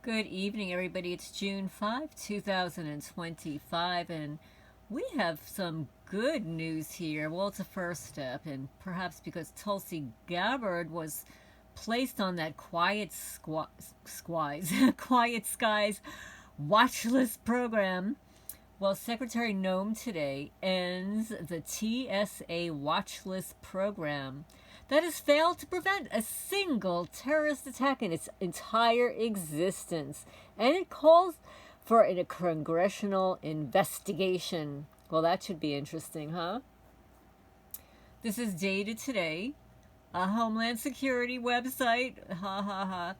Good evening, everybody. It's June 5, 2025, and we have some good news here. Well, it's a first step, and perhaps because Tulsi Gabbard was placed on that Quiet Skies Watchlist program. Well, Secretary Nome today ends the TSA Watchlist program that has failed to prevent a single terrorist attack in its entire existence. And it calls for a congressional investigation. Well, that should be interesting, huh? This is dated today. A Homeland Security website. Ha ha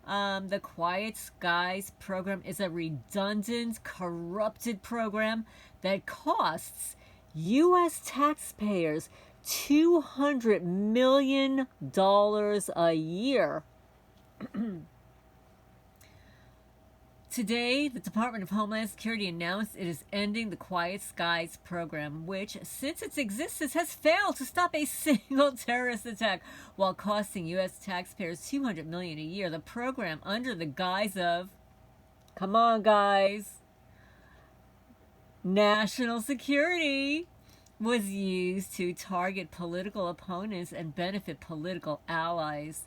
ha. The Quiet Skies program is a redundant, corrupted program that costs U.S. taxpayers $200 million a year. Today, the Department of Homeland Security announced it is ending the Quiet Skies program, which, since its existence, has failed to stop a single terrorist attack while costing U.S. taxpayers $200 million a year. The program, under the guise of, come on, guys, national security, was used to target political opponents and benefit political allies.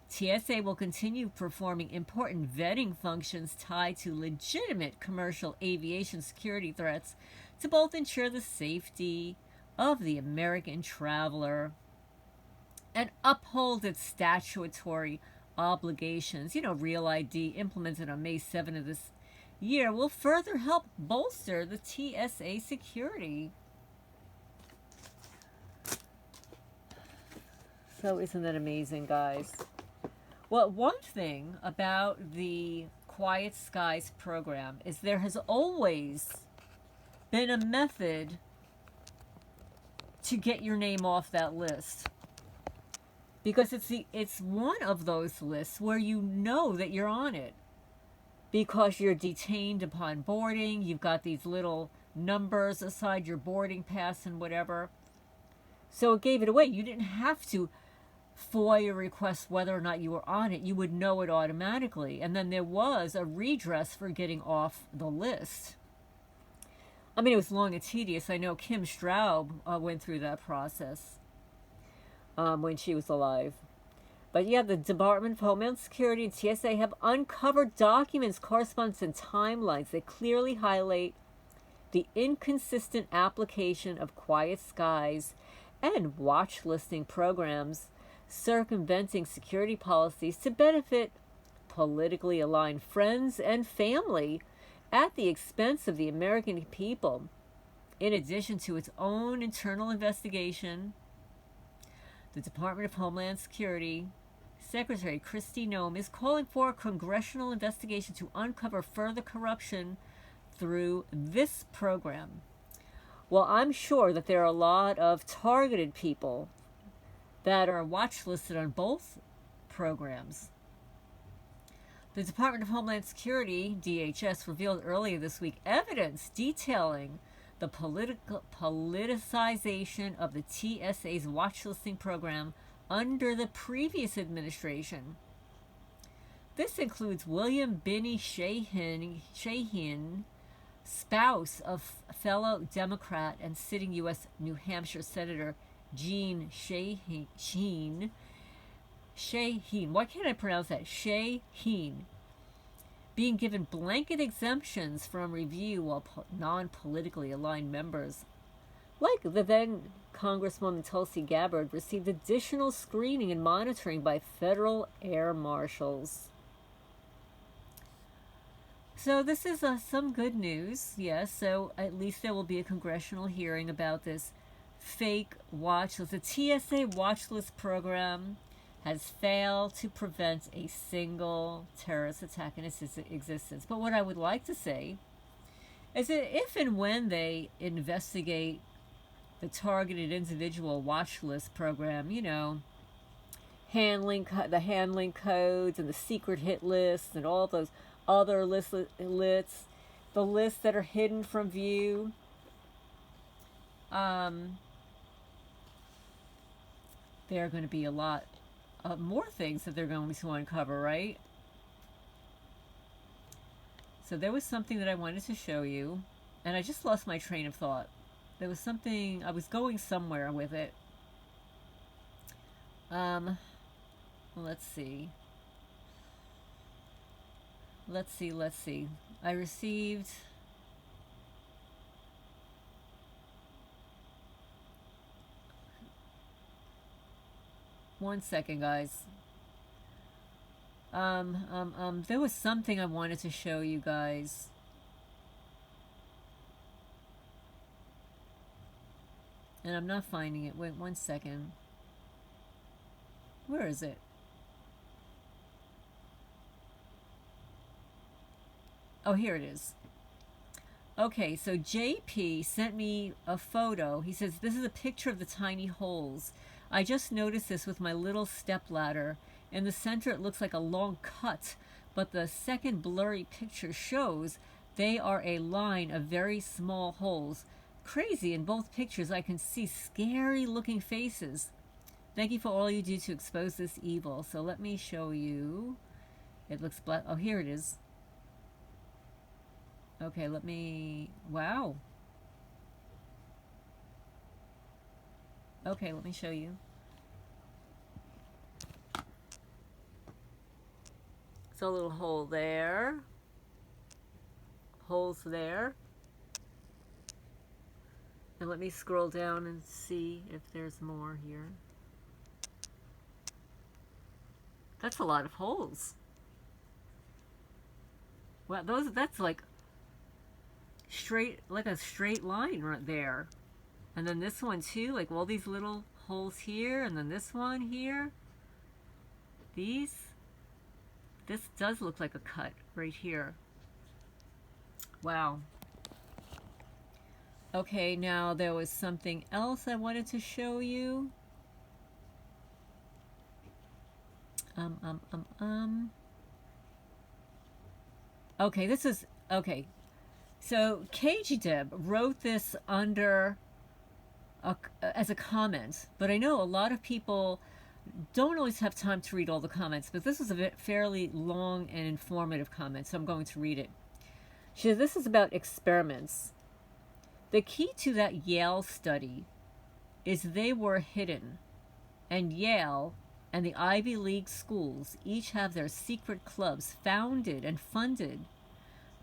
TSA will continue performing important vetting functions tied to legitimate commercial aviation security threats to both ensure the safety of the American traveler and uphold its statutory obligations. Real ID, implemented on May 7th of this year, will further help bolster the TSA security. So isn't that amazing, guys? Well, one thing about the Quiet Skies program is there has always been a method to get your name off that list. Because it's one of those lists where you know that you're on it. Because you're detained upon boarding, you've got these little numbers aside your boarding pass and whatever. So it gave it away. You didn't have to FOIA request whether or not you were on it. You would know it automatically. And then there was a redress for getting off the list. I mean, it was long and tedious. I know Kim Straub went through that process when she was alive. But yeah, the Department of Homeland Security and TSA have uncovered documents, correspondence, and timelines that clearly highlight the inconsistent application of Quiet Skies and watch listing programs, circumventing security policies to benefit politically aligned friends and family at the expense of the American people. In addition to its own internal investigation, the Department of Homeland Security Secretary Kristi Noem is calling for a congressional investigation to uncover further corruption through this program. Well, I'm sure that there are a lot of targeted people that are watch listed on both programs. The Department of Homeland Security, DHS, revealed earlier this week evidence detailing the politicization of the TSA's watchlisting program under the previous administration. This includes William Binney Shaheen, spouse of fellow Democrat and sitting U.S. New Hampshire Senator Jean Shaheen. Why can't I pronounce that? Shaheen. Being given blanket exemptions from review while non-politically aligned members, like the then Congresswoman Tulsi Gabbard, received additional screening and monitoring by federal air marshals. So this is some good news, yes. So at least there will be a congressional hearing about this fake watch list. The TSA watch list program has failed to prevent a single terrorist attack in its existence. But what I would like to say is that if and when they investigate the targeted individual watch list program, the handling codes and the secret hit lists and all those other lists, the lists that are hidden from view, there are going to be a lot more things that they're going to uncover, right? So there was something that I wanted to show you, and I just lost my train of thought. There was something, I was going somewhere with it. Well, let's see. Let's see. I received... One second, guys. There was something I wanted to show you guys. And I'm not finding it. Wait, one second. Where is it? Oh, here it is. Okay, so JP sent me a photo. He says, this is a picture of the tiny holes. I just noticed this with my little step ladder. In the center, it looks like a long cut, but the second blurry picture shows they are a line of very small holes. Crazy, in both pictures, I can see scary looking faces. Thank you for all you do to expose this evil. So let me show you. It looks black. Oh, here it is. Okay, let me... Wow. Okay, let me show you. So a little hole there. Holes there. And let me scroll down and see if there's more here. That's a lot of holes. Wow, that's like straight, like a straight line right there. And then this one too, like all these little holes here, and then this one here. This does look like a cut right here. Wow. Okay, now there was something else I wanted to show you. Okay, this is, okay. So Cagey wrote this under as a comment, but I know a lot of people don't always have time to read all the comments, but this is a fairly long and informative comment, so I'm going to read it. She says, this is about experiments. The key to that Yale study is they were hidden, and Yale and the Ivy League schools each have their secret clubs founded and funded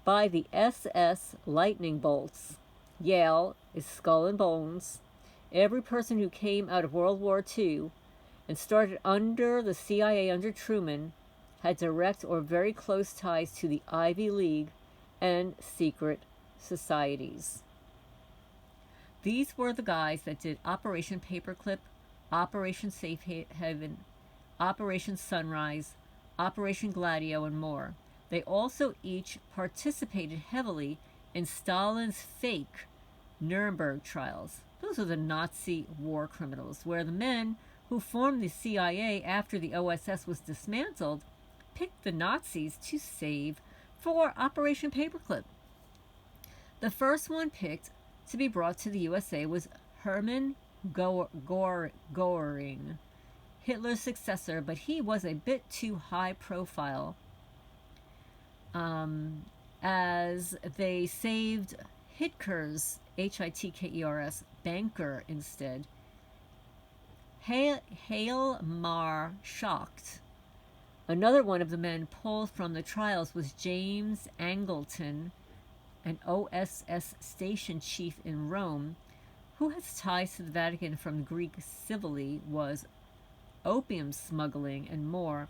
by the SS lightning bolts. Yale is skull and bones. Every person who came out of World War II and started under the CIA under Truman had direct or very close ties to the Ivy League and secret societies. These were the guys that did Operation Paperclip, Operation Safe Haven, Operation Sunrise, Operation Gladio, and more. They also each participated heavily in Stalin's fake Nuremberg trials. Those are the Nazi war criminals, where the men who formed the CIA after the OSS was dismantled picked the Nazis to save for Operation Paperclip. The first one picked to be brought to the USA was Hermann Göring, Hitler's successor, but he was a bit too high profile, as they saved Hitkers, Hitkers, banker instead. Hail-Mar shocked. Another one of the men pulled from the trials was James Angleton, an OSS station chief in Rome, who has ties to the Vatican from Greek civilly, was opium smuggling, and more.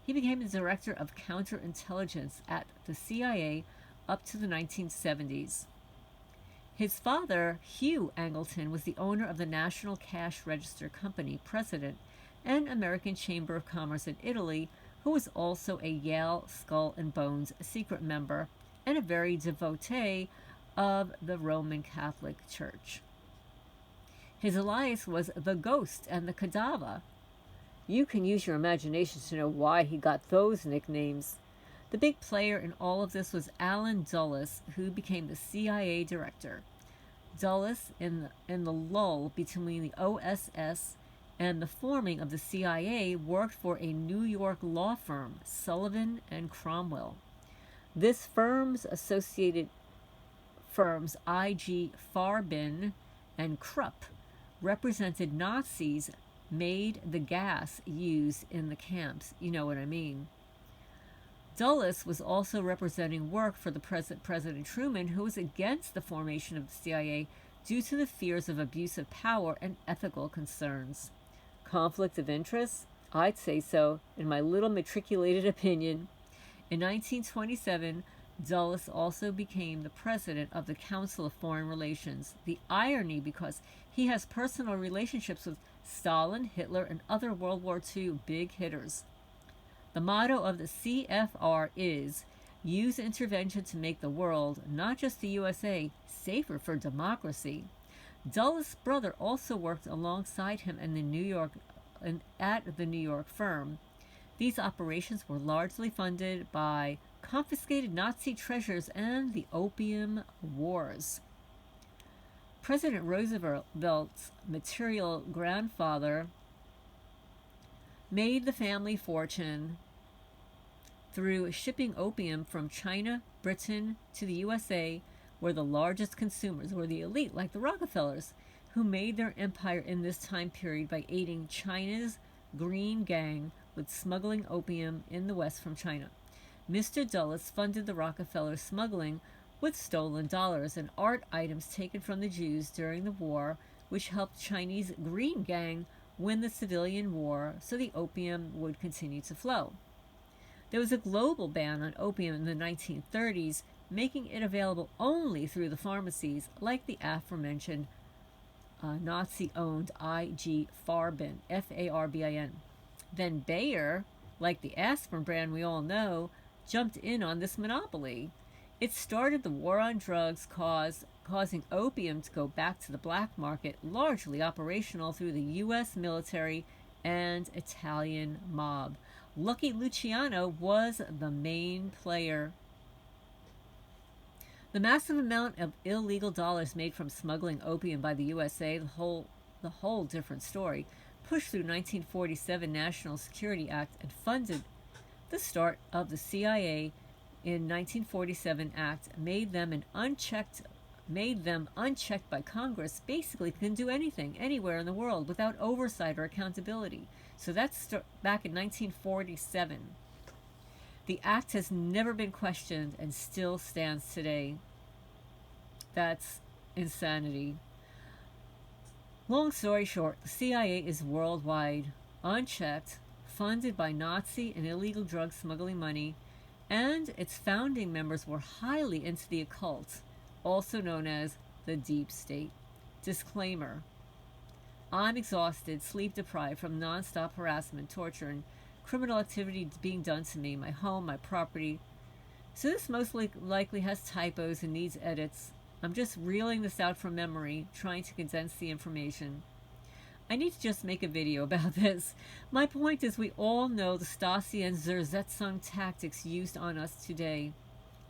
He became the director of counterintelligence at the CIA up to the 1970s. His father, Hugh Angleton, was the owner of the National Cash Register Company, president, and American Chamber of Commerce in Italy, who was also a Yale Skull and Bones secret member and a very devotee of the Roman Catholic Church. His alias was the Ghost and the Cadaver. You can use your imagination to know why he got those nicknames. The big player in all of this was Allen Dulles, who became the CIA director. Dulles, in the lull between the OSS and the forming of the CIA, worked for a New York law firm, Sullivan and Cromwell. This firm's associated firms IG Farben and Krupp represented Nazis made the gas used in the camps. You know what I mean. Dulles was also representing work for the President Truman, who was against the formation of the CIA due to the fears of abuse of power and ethical concerns. Conflict of interest? I'd say so, in my little matriculated opinion. In 1927, Dulles also became the president of the Council of Foreign Relations. The irony, because he has personal relationships with Stalin, Hitler, and other World War II big hitters. The motto of the CFR is, use intervention to make the world, not just the USA, safer for democracy. Dulles' brother also worked alongside him at the New York firm. These operations were largely funded by confiscated Nazi treasures and the Opium Wars. President Roosevelt's material grandfather made the family fortune through shipping opium from China, Britain, to the USA, where the largest consumers were the elite, like the Rockefellers, who made their empire in this time period by aiding China's Green Gang with smuggling opium in the West from China. Mr. Dulles funded the Rockefeller smuggling with stolen dollars and art items taken from the Jews during the war, which helped Chinese Green Gang win the civilian war so the opium would continue to flow. There was a global ban on opium in the 1930s, making it available only through the pharmacies, like the aforementioned Nazi-owned IG Farben, F-A-R-B-I-N. Then Bayer, like the aspirin brand we all know, jumped in on this monopoly. It started the war on drugs, causing opium to go back to the black market, largely operational through the U.S. military and Italian mob. Lucky Luciano was the main player. The massive amount of illegal dollars made from smuggling opium by the USA, the whole different story, pushed through 1947 National Security Act and funded the start of the CIA in 1947 Act, made them unchecked by Congress, basically can do anything, anywhere in the world, without oversight or accountability. So that's back in 1947. The act has never been questioned and still stands today. That's insanity. Long story short, the CIA is worldwide, unchecked, funded by Nazi and illegal drug smuggling money, and its founding members were highly into the occult, also known as the Deep State. Disclaimer: I'm exhausted, sleep deprived from nonstop harassment, torture, and criminal activity being done to me, my home, my property. So this most likely has typos and needs edits. I'm just reeling this out from memory, trying to condense the information. I need to just make a video about this. My point is, we all know the Stasi and Zersetzung tactics used on us today.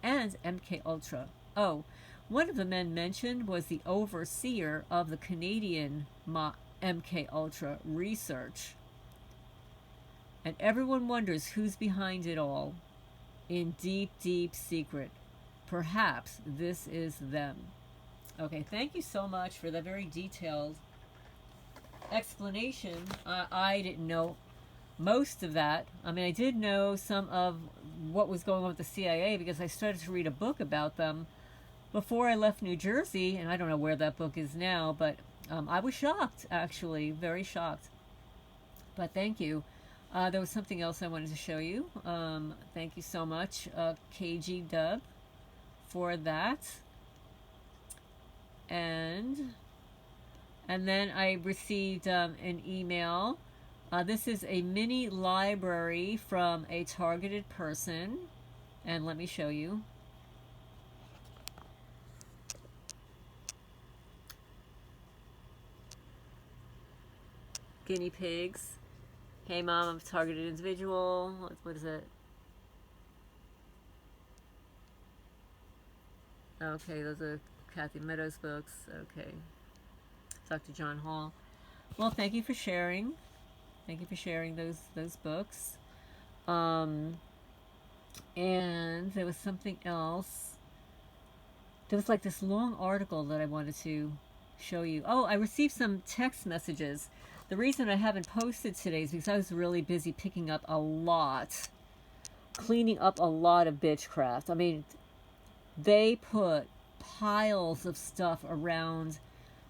And MK Ultra. Oh, one of the men mentioned was the overseer of the Canadian MK Ultra research. And everyone wonders who's behind it all. In deep, deep secret. Perhaps this is them. Okay, thank you so much for that very detailed explanation. I didn't know most of that. I mean, I did know some of what was going on with the CIA because I started to read a book about them before I left New Jersey, and I don't know where that book is now, but I was shocked, actually, very shocked. But thank you. There was something else I wanted to show you. Thank you so much, Cagey Dub, for that. And then I received an email. This is a mini library from a targeted person. And let me show you. Guinea pigs. Hey mom, I'm a targeted individual. What is it? Okay, those are Kathy Meadows books. Okay. Dr. John Hall. Well, thank you for sharing. Thank you for sharing those books. And there was something else. There was like this long article that I wanted to show you. Oh, I received some text messages. The reason I haven't posted today is because I was really busy picking up a lot, cleaning up a lot of bitchcraft. I mean, they put piles of stuff around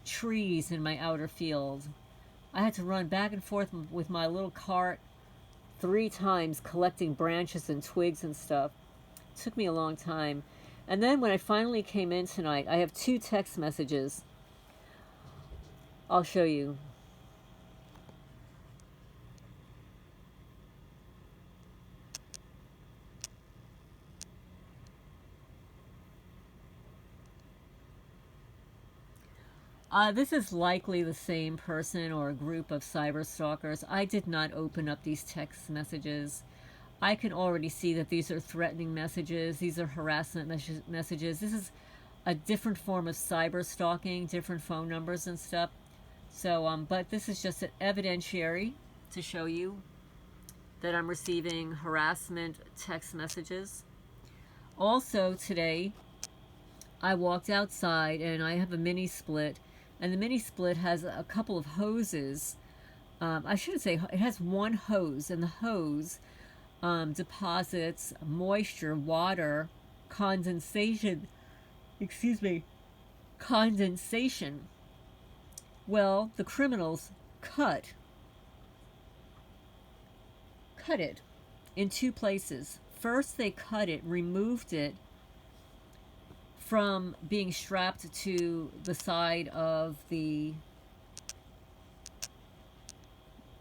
trees in my outer field. I had to run back and forth with my little cart 3 times collecting branches and twigs and stuff. It took me a long time. And then when I finally came in tonight, I have 2 text messages. I'll show you. This is likely the same person or a group of cyber stalkers. I did not open up these text messages. I can already see that these are threatening messages. These are harassment messages. This is a different form of cyber stalking, different phone numbers and stuff. So, but this is just an evidentiary to show you that I'm receiving harassment text messages. Also today, I walked outside and I have a mini split, and the mini split has a couple of hoses. I shouldn't say, it has one hose, and the hose deposits moisture, water, condensation. Condensation. Well, the criminals cut it in 2 places. First, they cut it, removed it from being strapped to the side of the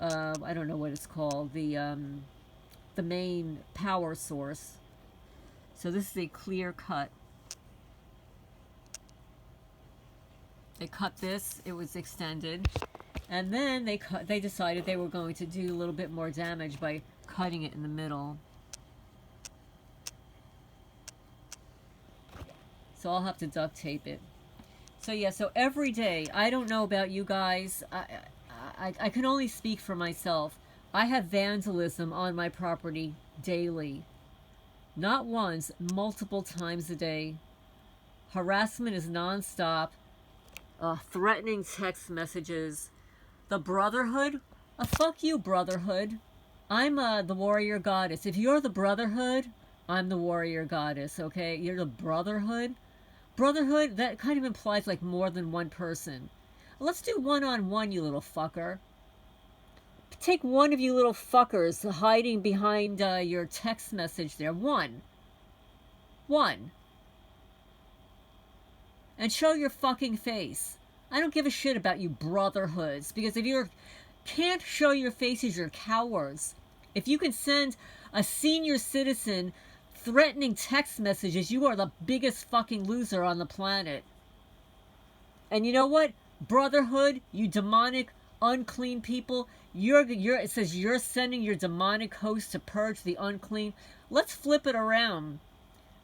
I don't know what it's called, the main power source. So this is a clear cut. They cut this, it was extended, and then they decided they were going to do a little bit more damage by cutting it in the middle. So I'll have to duct tape it. So yeah, so every day, I don't know about you guys, I can only speak for myself. I have vandalism on my property daily. Not once, multiple times a day. Harassment is nonstop. Threatening text messages. The Brotherhood? Fuck you, Brotherhood. I'm the warrior goddess. If you're the Brotherhood, I'm the warrior goddess, okay? You're the Brotherhood? Brotherhood, that kind of implies like more than one person. Let's do one-on-one, you little fucker. Take one of you little fuckers hiding behind your text message there. One. And show your fucking face. I don't give a shit about you brotherhoods, because if you can't show your faces, you're cowards. If you can send a senior citizen threatening text messages, you are the biggest fucking loser on the planet. And you know what? Brotherhood, you demonic, unclean people, it says you're sending your demonic host to purge the unclean. Let's flip it around.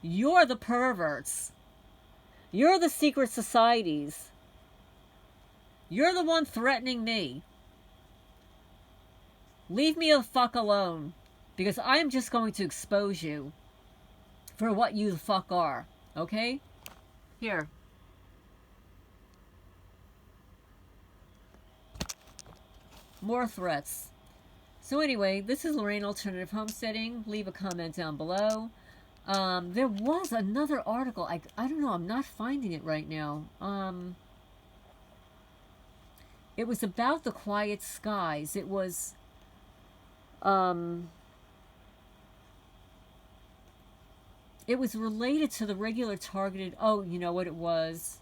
You're the perverts. You're the secret societies. You're the one threatening me. Leave me the fuck alone, because I'm just going to expose you for what you the fuck are, okay? Here. More threats. So anyway, this is Lorraine Alternative Homesteading. Leave a comment down below. There was another article. I don't know. I'm not finding it right now. It was about the quiet skies. It was... it was related to the regular targeted... Oh, you know what it was?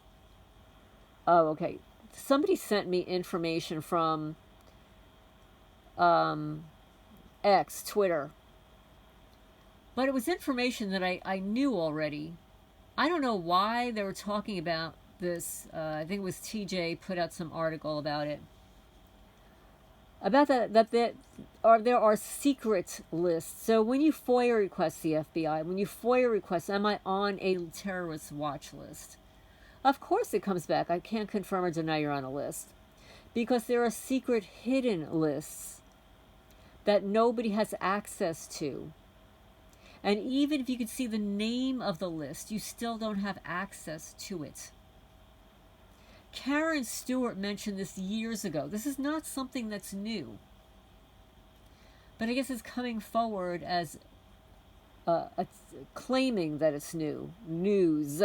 Oh, okay. Somebody sent me information from... X, Twitter. But it was information that I knew already. I don't know why they were talking about this. I think it was TJ put out some article about it. About that there are secret lists. So when you FOIA request the FBI, when you FOIA request, am I on a terrorist watch list? Of course it comes back. I can't confirm or deny you're on a list. Because there are secret hidden lists that nobody has access to. And even if you could see the name of the list, you still don't have access to it. Karen Stewart mentioned this years ago. This is not something that's new. But I guess it's coming forward as claiming that it's new. News.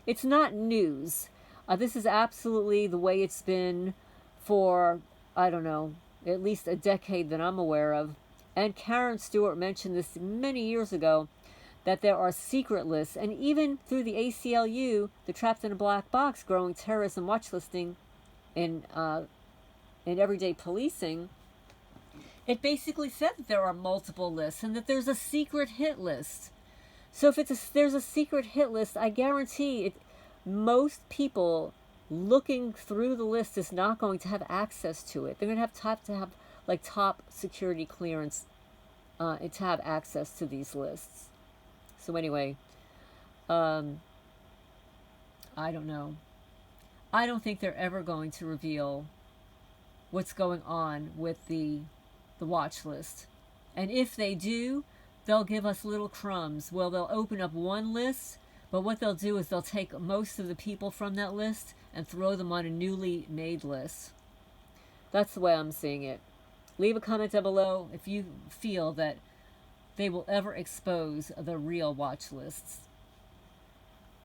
It's not news. This is absolutely the way it's been for, I don't know, at least a decade that I'm aware of. And Karen Stewart mentioned this many years ago, that there are secret lists, and even through the ACLU, the Trapped in a Black Box, Growing Terrorism Watchlisting in everyday policing, it basically said that there are multiple lists and that there's a secret hit list. So if there's a secret hit list, I guarantee it, most people looking through the list is not going to have access to it. They're going to have like top security clearance to have access to these lists. So anyway, I don't know. I don't think they're ever going to reveal what's going on with the watch list. And if they do, they'll give us little crumbs. Well, they'll open up one list, but what they'll do is they'll take most of the people from that list and throw them on a newly made list. That's the way I'm seeing it. Leave a comment down below if you feel that they will ever expose the real watch lists.